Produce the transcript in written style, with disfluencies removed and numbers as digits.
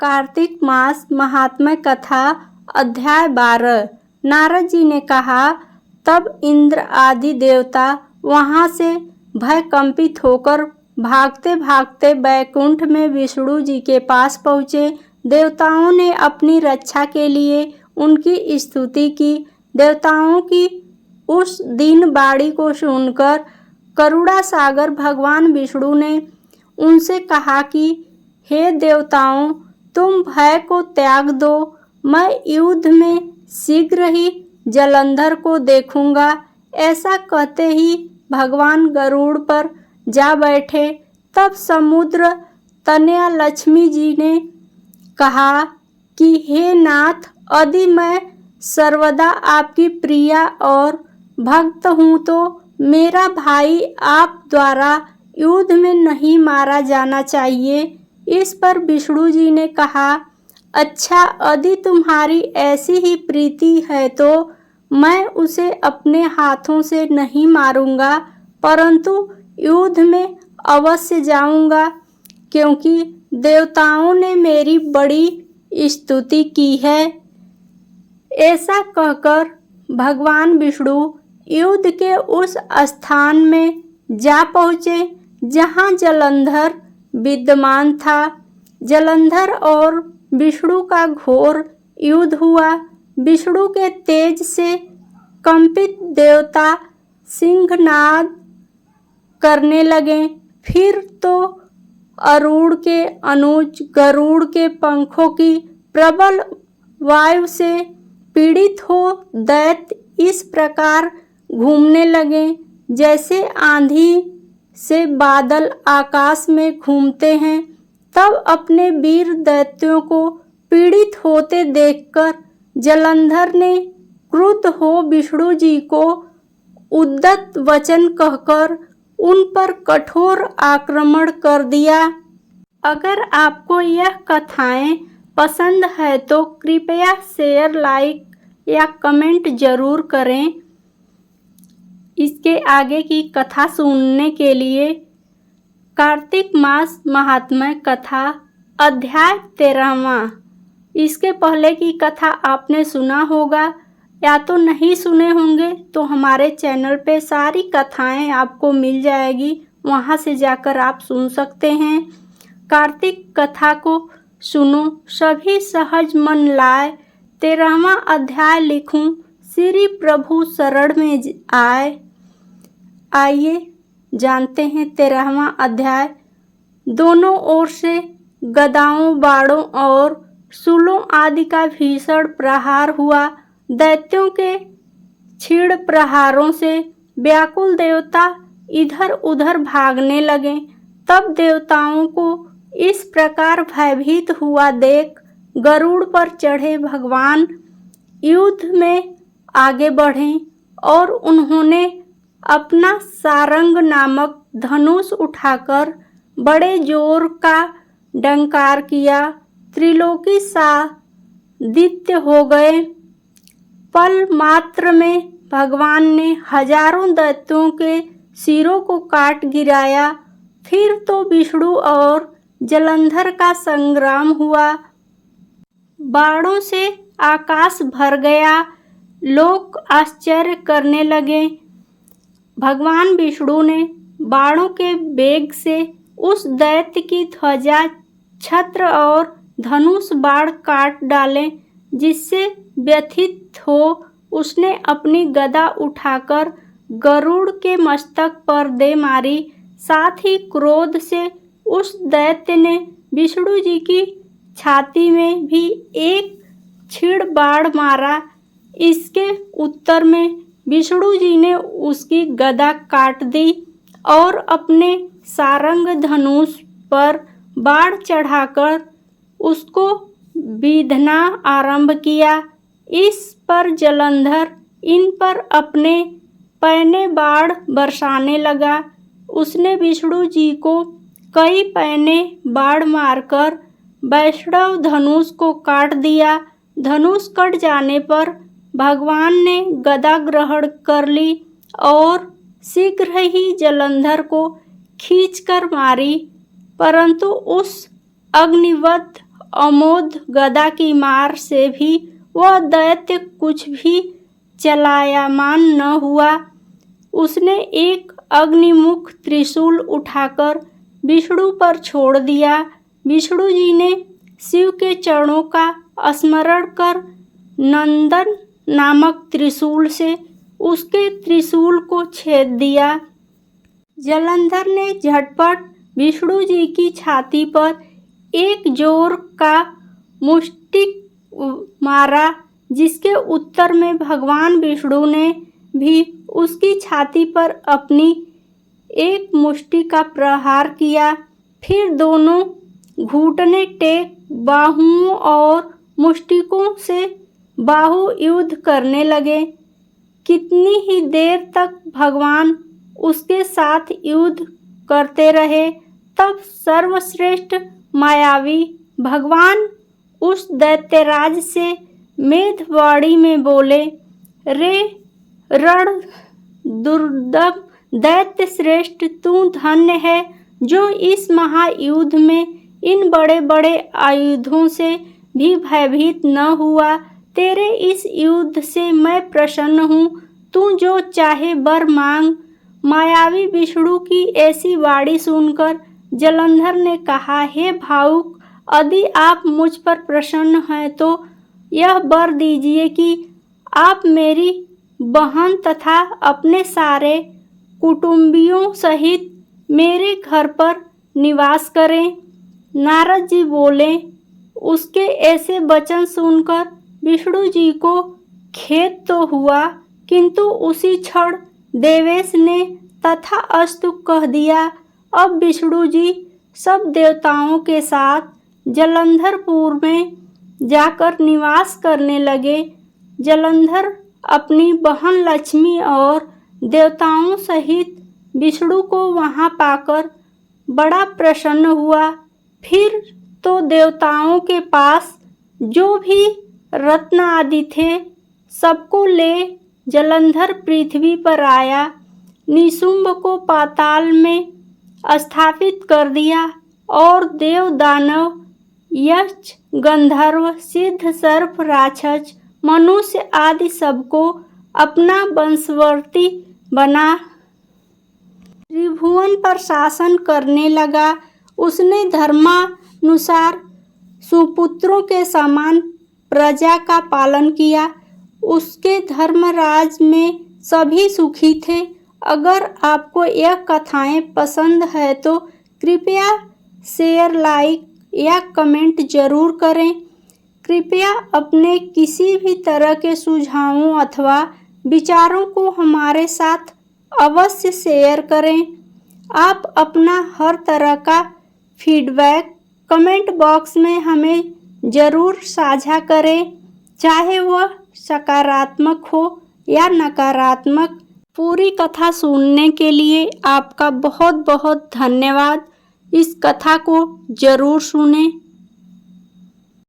कार्तिक मास महात्म्य कथा अध्याय 12। नारद जी ने कहा, तब इंद्र आदि देवता वहां से भयकंपित होकर भागते भागते बैकुंठ में विष्णु जी के पास पहुँचे। देवताओं ने अपनी रक्षा के लिए उनकी स्तुति की। देवताओं की उस दीन बाणी को सुनकर करुणा सागर भगवान विष्णु ने उनसे कहा कि हे देवताओं, तुम भय को त्याग दो। मैं युद्ध में शीघ्र ही जलंधर को देखूंगा। ऐसा कहते ही भगवान गरुड़ पर जा बैठे। तब समुद्र तनया लक्ष्मी जी ने कहा कि हे नाथ, यदि मैं सर्वदा आपकी प्रिया और भक्त हूँ तो मेरा भाई आप द्वारा युद्ध में नहीं मारा जाना चाहिए। इस पर विष्णु जी ने कहा, अच्छा, यदि तुम्हारी ऐसी ही प्रीति है तो मैं उसे अपने हाथों से नहीं मारूंगा, परंतु युद्ध में अवश्य जाऊंगा, क्योंकि देवताओं ने मेरी बड़ी स्तुति की है। ऐसा कहकर भगवान विष्णु युद्ध के उस स्थान में जा पहुँचे जहाँ जलंधर विद्यमान था। जलंधर और विष्णु का घोर युद्ध हुआ। विष्णु के तेज से कंपित देवता सिंहनाद करने लगे। फिर तो अरुण के अनुज गरुड़ के पंखों की प्रबल वायु से पीड़ित हो दैत्य इस प्रकार घूमने लगे जैसे आंधी से बादल आकाश में घूमते हैं। तब अपने वीर दैत्यों को पीड़ित होते देखकर जलंधर ने क्रुद्ध हो विष्णु जी को उद्दत वचन कहकर उन पर कठोर आक्रमण कर दिया। अगर आपको यह कथाएं पसंद है तो कृपया शेयर, लाइक या कमेंट जरूर करें। इसके आगे की कथा सुनने के लिए कार्तिक मास महात्म्य कथा अध्याय 13वां। इसके पहले की कथा आपने सुना होगा या तो नहीं सुने होंगे तो हमारे चैनल पे सारी कथाएं आपको मिल जाएगी, वहां से जाकर आप सुन सकते हैं। कार्तिक कथा को सुनो, सभी सहज मन लाए। 13वां अध्याय लिखूं, श्री प्रभु शरण में आए। आइए जानते हैं 13वां अध्याय। दोनों ओर से गदाओं, बाणों और शूलों आदि का भीषण प्रहार हुआ। दैत्यों के क्षीण प्रहारों से व्याकुल देवता इधर उधर भागने लगे। तब देवताओं को इस प्रकार भयभीत हुआ देख गरुड़ पर चढ़े भगवान युद्ध में आगे बढ़े और उन्होंने अपना सारंग नामक धनुष उठाकर बड़े जोर का डंकार किया। त्रिलोकी सादित्य हो गए। पल मात्र में भगवान ने हजारों दैत्यों के सिरों को काट गिराया। फिर तो विष्णु और जलंधर का संग्राम हुआ। बाणों से आकाश भर गया। लोग आश्चर्य करने लगे। भगवान विष्णु ने बाणों के वेग से उस दैत्य की ध्वजा, छत्र और धनुष बाण काट डाले, जिससे व्यथित हो उसने अपनी गदा उठाकर गरुड़ के मस्तक पर दे मारी। साथ ही क्रोध से उस दैत्य ने विष्णु जी की छाती में भी एक क्षीण बाण मारा। इसके उत्तर में विष्णु जी ने उसकी गदा काट दी और अपने सारंग धनुष पर बाण चढ़ाकर उसको बीधना आरंभ किया। इस पर जलंधर इन पर अपने पैने बाण बरसाने लगा। उसने विष्णु जी को कई पैने बाण मारकर वैष्णव धनुष को काट दिया। धनुष कट जाने पर भगवान ने गदा ग्रहण कर ली और शीघ्र ही जलंधर को खींचकर मारी, परंतु उस अग्निवत अमोघ गदा की मार से भी वह दैत्य कुछ भी चलायमान न हुआ। उसने एक अग्निमुख त्रिशूल उठाकर विष्णु पर छोड़ दिया। विष्णु जी ने शिव के चरणों का स्मरण कर नंदन नामक त्रिशूल से उसके त्रिशूल को छेद दिया। जलंधर ने झटपट विष्णु जी की छाती पर एक जोर का मुष्टिक मारा, जिसके उत्तर में भगवान विष्णु ने भी उसकी छाती पर अपनी एक मुष्टि का प्रहार किया। फिर दोनों घुटने टेक बाहुओं और मुष्टिकों से बाहु युद्ध करने लगे। कितनी ही देर तक भगवान उसके साथ युद्ध करते रहे। तब सर्वश्रेष्ठ मायावी भगवान उस दैत्यराज से मेघवाणी में बोले, रे रण दुर्दम दैत्य श्रेष्ठ, तू धन्य है जो इस महायुद्ध में इन बड़े बड़े आयुधों से भी भयभीत न हुआ। तेरे इस युद्ध से मैं प्रसन्न हूँ, तू जो चाहे वर मांग। मायावी विष्णु की ऐसी वाणी सुनकर जलंधर ने कहा, हे भावुक, यदि आप मुझ पर प्रसन्न हैं तो यह वर दीजिए कि आप मेरी बहन तथा अपने सारे कुटुंबियों सहित मेरे घर पर निवास करें। नारद जी बोले। उसके ऐसे वचन सुनकर विष्णु जी को खेद तो हुआ, किंतु उसी क्षण देवेश ने तथास्तु कह दिया। अब विष्णु जी सब देवताओं के साथ जलंधरपुर में जाकर निवास करने लगे। जलंधर अपनी बहन लक्ष्मी और देवताओं सहित विष्णु को वहां पाकर बड़ा प्रसन्न हुआ। फिर तो देवताओं के पास जो भी रत्न आदि थे सबको ले जलंधर पृथ्वी पर आया। निशुंभ को पाताल में स्थापित कर दिया और देव दानव यक्ष गंधर्व सिद्ध सर्प राक्षस मनुष्य आदि सबको अपना वंशवर्ती बना त्रिभुवन पर शासन करने लगा। उसने धर्मानुसार सुपुत्रों के समान प्रजा का पालन किया। उसके धर्मराज में सभी सुखी थे। अगर आपको यह कथाएं पसंद है तो कृपया शेयर, लाइक या कमेंट जरूर करें। कृपया अपने किसी भी तरह के सुझावों अथवा विचारों को हमारे साथ अवश्य शेयर करें। आप अपना हर तरह का फीडबैक कमेंट बॉक्स में हमें ज़रूर साझा करें, चाहे वह सकारात्मक हो या नकारात्मक। पूरी कथा सुनने के लिए आपका बहुत बहुत धन्यवाद। इस कथा को ज़रूर सुनें।